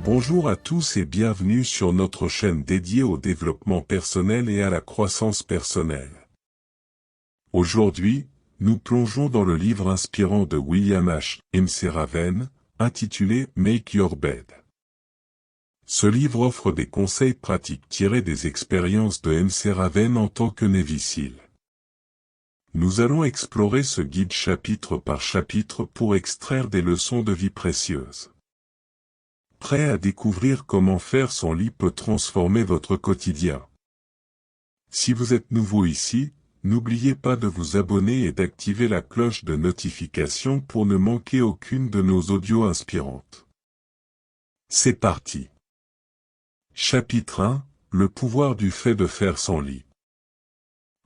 Bonjour à tous et bienvenue sur notre chaîne dédiée au développement personnel et à la croissance personnelle. Aujourd'hui, nous plongeons dans le livre inspirant de William H. McRaven, intitulé Make Your Bed. Ce livre offre des conseils pratiques tirés des expériences de McRaven en tant que Navy SEAL. Nous allons explorer ce guide chapitre par chapitre pour extraire des leçons de vie précieuses. Prêt à découvrir comment faire son lit peut transformer votre quotidien. Si vous êtes nouveau ici, n'oubliez pas de vous abonner et d'activer la cloche de notification pour ne manquer aucune de nos audios inspirantes. C'est parti. Chapitre 1, le pouvoir du fait de faire son lit.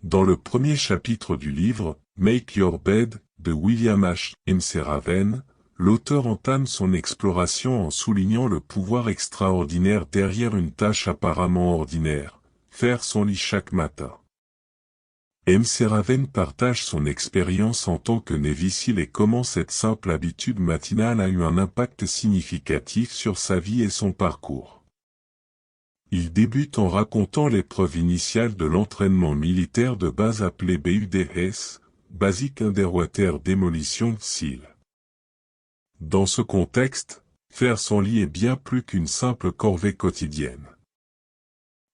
Dans le premier chapitre du livre, Make Your Bed, de William H. McRaven, l'auteur entame son exploration en soulignant le pouvoir extraordinaire derrière une tâche apparemment ordinaire, faire son lit chaque matin. McRaven partage son expérience en tant que Navy SEAL et comment cette simple habitude matinale a eu un impact significatif sur sa vie et son parcours. Il débute en racontant l'épreuve initiale de l'entraînement militaire de base appelé BUDS, Basic Underwater Demolition SEAL. Dans ce contexte, faire son lit est bien plus qu'une simple corvée quotidienne.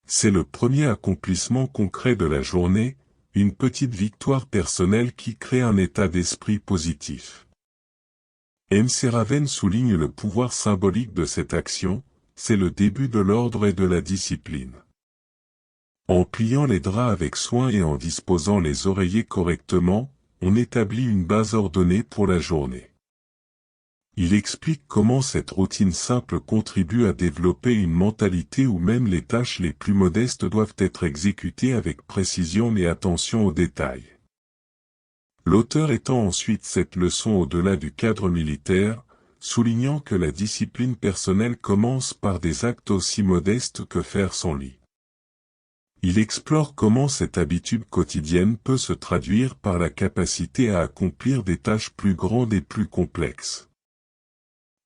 C'est le premier accomplissement concret de la journée, une petite victoire personnelle qui crée un état d'esprit positif. McRaven souligne le pouvoir symbolique de cette action, c'est le début de l'ordre et de la discipline. En pliant les draps avec soin et en disposant les oreillers correctement, on établit une base ordonnée pour la journée. Il explique comment cette routine simple contribue à développer une mentalité où même les tâches les plus modestes doivent être exécutées avec précision et attention aux détails. L'auteur étend ensuite cette leçon au-delà du cadre militaire, soulignant que la discipline personnelle commence par des actes aussi modestes que faire son lit. Il explore comment cette habitude quotidienne peut se traduire par la capacité à accomplir des tâches plus grandes et plus complexes.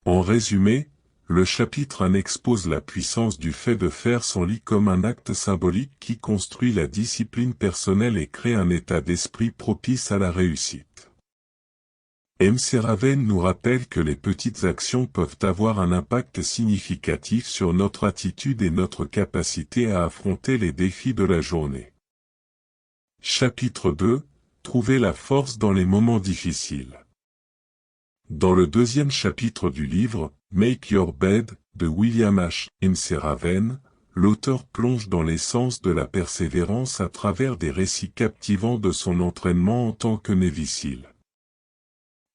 En résumé, le chapitre 1 expose la puissance du fait de faire son lit comme un acte symbolique qui construit la discipline personnelle et crée un état d'esprit propice à la réussite. McRaven nous rappelle que les petites actions peuvent avoir un impact significatif sur notre attitude et notre capacité à affronter les défis de la journée. Chapitre 2, Trouver la force dans les moments difficiles. Dans le deuxième chapitre du livre, Make Your Bed, de William H. McRaven, l'auteur plonge dans l'essence de la persévérance à travers des récits captivants de son entraînement en tant que Navy SEAL.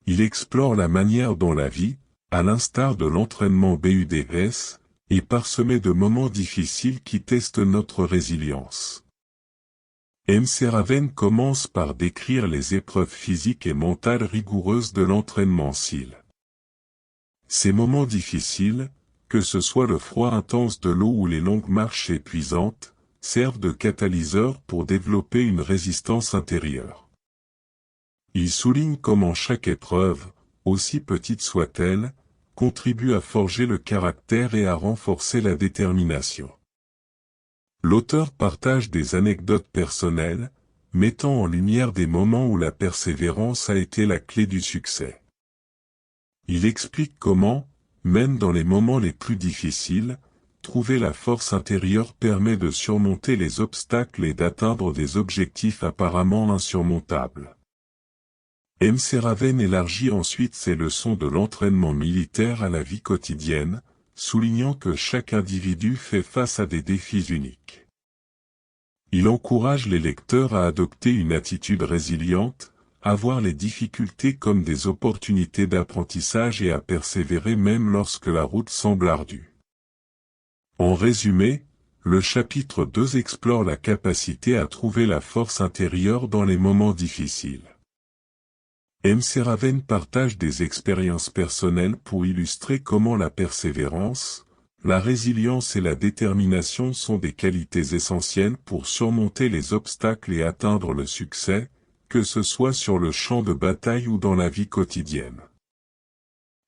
Il explore la manière dont la vie, à l'instar de l'entraînement BUDS, est parsemée de moments difficiles qui testent notre résilience. McRaven commence par décrire les épreuves physiques et mentales rigoureuses de l'entraînement SEAL. Ces moments difficiles, que ce soit le froid intense de l'eau ou les longues marches épuisantes, servent de catalyseur pour développer une résistance intérieure. Il souligne comment chaque épreuve, aussi petite soit-elle, contribue à forger le caractère et à renforcer la détermination. L'auteur partage des anecdotes personnelles, mettant en lumière des moments où la persévérance a été la clé du succès. Il explique comment, même dans les moments les plus difficiles, trouver la force intérieure permet de surmonter les obstacles et d'atteindre des objectifs apparemment insurmontables. McRaven élargit ensuite ses leçons de l'entraînement militaire à la vie quotidienne, soulignant que chaque individu fait face à des défis uniques. Il encourage les lecteurs à adopter une attitude résiliente, à voir les difficultés comme des opportunités d'apprentissage et à persévérer même lorsque la route semble ardue. En résumé, le chapitre 2 explore la capacité à trouver la force intérieure dans les moments difficiles. McRaven partage des expériences personnelles pour illustrer comment la persévérance, la résilience et la détermination sont des qualités essentielles pour surmonter les obstacles et atteindre le succès, que ce soit sur le champ de bataille ou dans la vie quotidienne.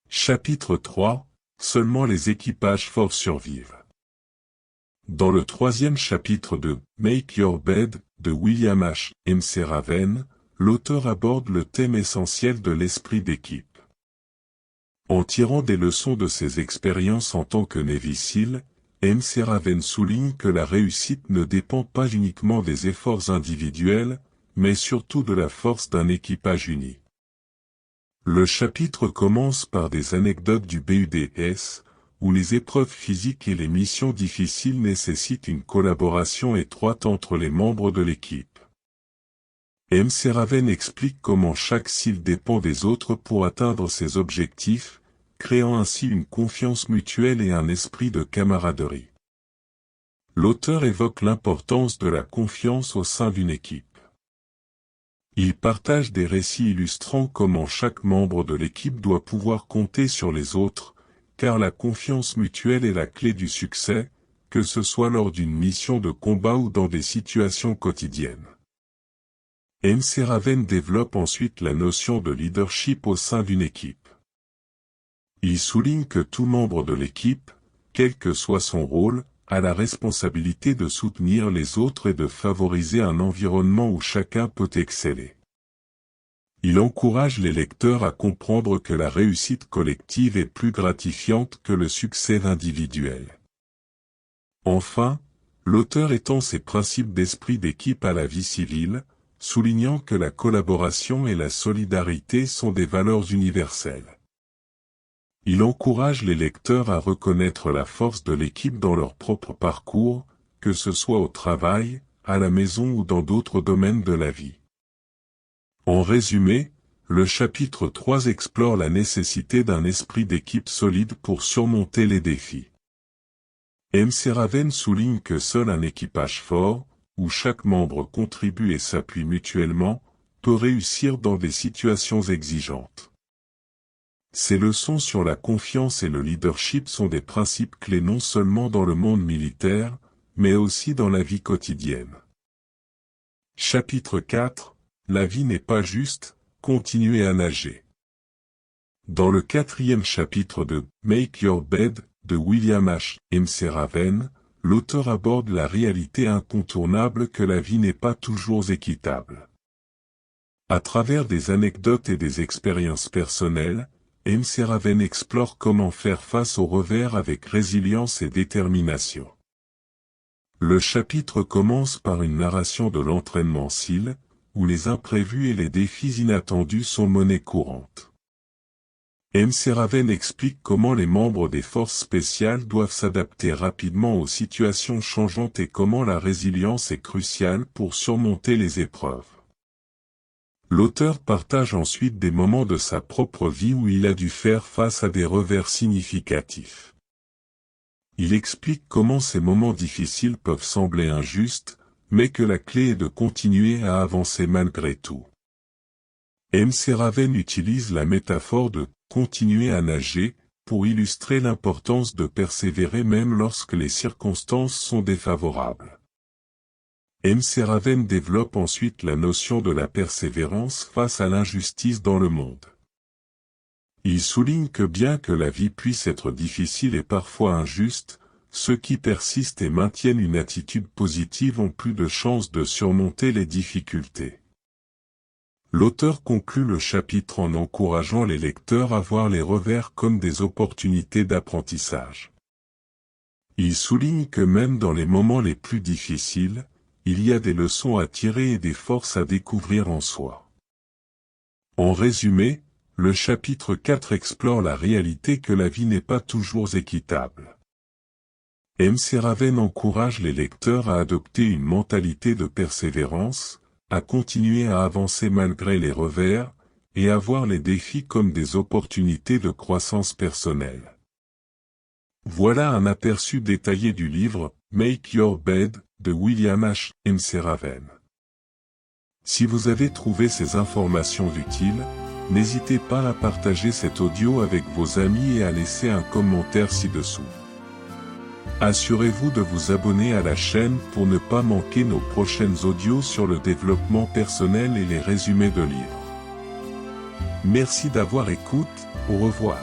Chapitre 3. Seulement les équipages forts survivent. Dans le troisième chapitre de « Make Your Bed » de William H. McRaven, l'auteur aborde le thème essentiel de l'esprit d'équipe. En tirant des leçons de ses expériences en tant que Navy SEAL, McRaven souligne que la réussite ne dépend pas uniquement des efforts individuels, mais surtout de la force d'un équipage uni. Le chapitre commence par des anecdotes du BUDS, où les épreuves physiques et les missions difficiles nécessitent une collaboration étroite entre les membres de l'équipe. McRaven explique comment chaque SEAL dépend des autres pour atteindre ses objectifs, créant ainsi une confiance mutuelle et un esprit de camaraderie. L'auteur évoque l'importance de la confiance au sein d'une équipe. Il partage des récits illustrant comment chaque membre de l'équipe doit pouvoir compter sur les autres, car la confiance mutuelle est la clé du succès, que ce soit lors d'une mission de combat ou dans des situations quotidiennes. McRaven développe ensuite la notion de leadership au sein d'une équipe. Il souligne que tout membre de l'équipe, quel que soit son rôle, a la responsabilité de soutenir les autres et de favoriser un environnement où chacun peut exceller. Il encourage les lecteurs à comprendre que la réussite collective est plus gratifiante que le succès individuel. Enfin, l'auteur étend ses principes d'esprit d'équipe à la vie civile, soulignant que la collaboration et la solidarité sont des valeurs universelles. Il encourage les lecteurs à reconnaître la force de l'équipe dans leur propre parcours, que ce soit au travail, à la maison ou dans d'autres domaines de la vie. En résumé, le chapitre 3 explore la nécessité d'un esprit d'équipe solide pour surmonter les défis. McRaven souligne que seul un équipage fort, où chaque membre contribue et s'appuie mutuellement, peut réussir dans des situations exigeantes. Ces leçons sur la confiance et le leadership sont des principes clés non seulement dans le monde militaire, mais aussi dans la vie quotidienne. Chapitre 4. La vie n'est pas juste, continuez à nager. Dans le quatrième chapitre de « Make Your Bed » de William H. McRaven, l'auteur aborde la réalité incontournable que la vie n'est pas toujours équitable. À travers des anecdotes et des expériences personnelles, McRaven explore comment faire face aux revers avec résilience et détermination. Le chapitre commence par une narration de l'entraînement SEAL, où les imprévus et les défis inattendus sont monnaie courante. McRaven explique comment les membres des forces spéciales doivent s'adapter rapidement aux situations changeantes et comment la résilience est cruciale pour surmonter les épreuves. L'auteur partage ensuite des moments de sa propre vie où il a dû faire face à des revers significatifs. Il explique comment ces moments difficiles peuvent sembler injustes, mais que la clé est de continuer à avancer malgré tout. McRaven utilise la métaphore de « continuer à nager » pour illustrer l'importance de persévérer même lorsque les circonstances sont défavorables. McRaven développe ensuite la notion de la persévérance face à l'injustice dans le monde. Il souligne que bien que la vie puisse être difficile et parfois injuste, ceux qui persistent et maintiennent une attitude positive ont plus de chances de surmonter les difficultés. L'auteur conclut le chapitre en encourageant les lecteurs à voir les revers comme des opportunités d'apprentissage. Il souligne que même dans les moments les plus difficiles, il y a des leçons à tirer et des forces à découvrir en soi. En résumé, le chapitre 4 explore la réalité que la vie n'est pas toujours équitable. McRaven encourage les lecteurs à adopter une mentalité de persévérance, à continuer à avancer malgré les revers, et à voir les défis comme des opportunités de croissance personnelle. Voilà un aperçu détaillé du livre « Make Your Bed » de William H. McRaven. Si vous avez trouvé ces informations utiles, n'hésitez pas à partager cet audio avec vos amis et à laisser un commentaire ci-dessous. Assurez-vous de vous abonner à la chaîne pour ne pas manquer nos prochaines audios sur le développement personnel et les résumés de livres. Merci d'avoir écouté, au revoir.